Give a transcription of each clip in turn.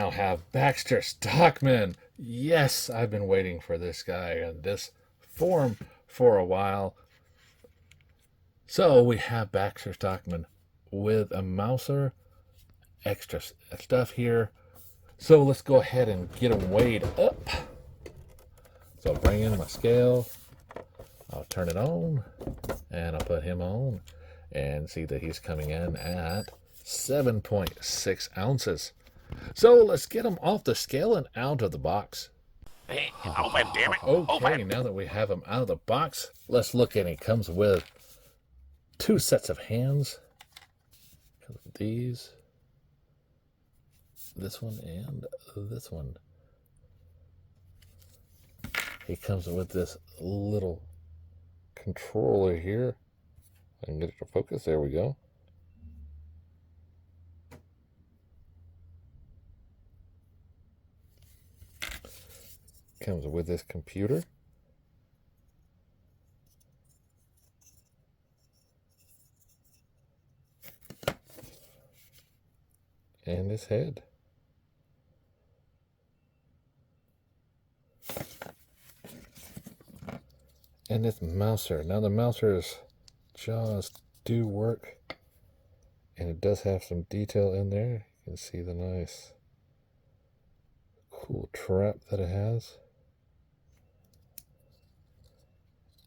now have Baxter Stockman. Yes, I've been waiting for this guy in this form for a while. So we have Baxter Stockman with a mouser, extra stuff here. So let's go ahead and get him weighed up. So I'll bring in my scale. I'll turn it on and I'll put him on and see that he's coming in at 7.6 ounces. So let's get him off the scale and out of the box. Hey, open, damn it. Okay, Open. now that we have him out of the box, let's look at it. He comes with 2 sets of hands. These, this one, and this one. He comes with this little controller here. I can get it to focus. There we go. Comes with this computer. And his head. And this mouser. Now the mouser's jaws do work. And it does have some detail in there. You can see the nice cool trap that it has.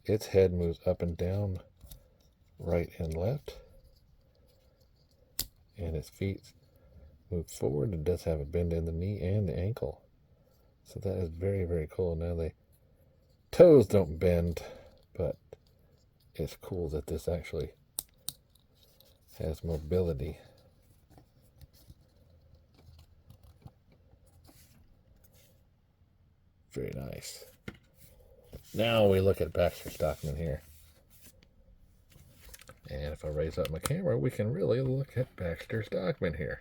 Its head moves up and down, right and left. And its feet move forward. It does have a bend in the knee and the ankle. So that is very, very cool. Now the toes don't bend, but it's cool that this actually has mobility. Very nice. Now we look at Baxter Stockman here. And if I raise up my camera, we can really look at Baxter Stockman here.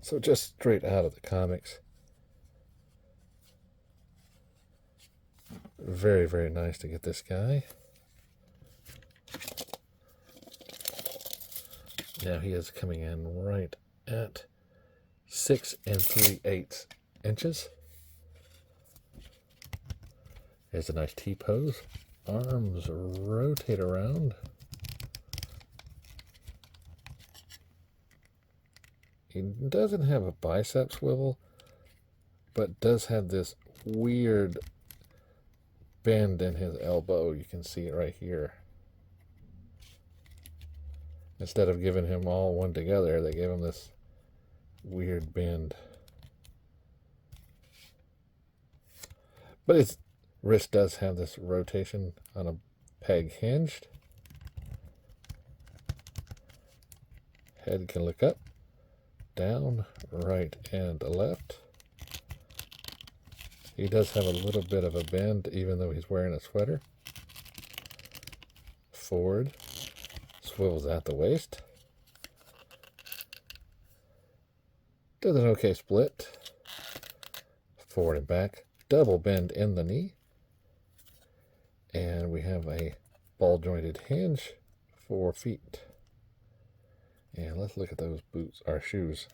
So just straight out of the comics. Very, very nice to get this guy. Now he is coming in right at 6 3/8 inches. There's a nice T-pose. Arms rotate around. He doesn't have a bicep swivel, but does have this weird bend in his elbow. You can see it right here. Instead of giving him all one together, they gave him this weird bend. But his wrist does have this rotation on a peg hinged. Head can look up, down, right, and left. He does have a little bit of a bend even though he's wearing a sweater. Forward, swivels at the waist. Does an okay split. Forward and back, double bend in the knee. And we have a ball jointed hinge for feet. And let's look at those boots, our shoes.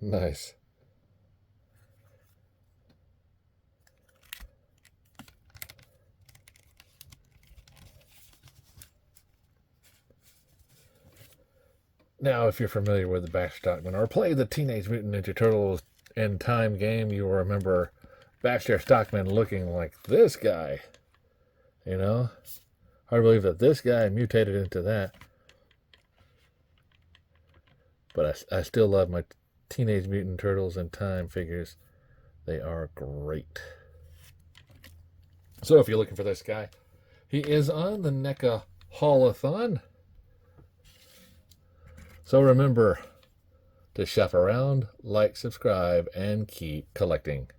Nice. Now, if you're familiar with the Baxter Stockman or played the Teenage Mutant Ninja Turtles in Time game, you will remember Baxter Stockman looking like this guy. You know? Hard to believe that this guy mutated into that. But I still love my Teenage Mutant Turtles in Time figures. They are great. So if you're looking for this guy, he is on the NECA Haul-a-thon. So remember to shop around, like, subscribe, and keep collecting.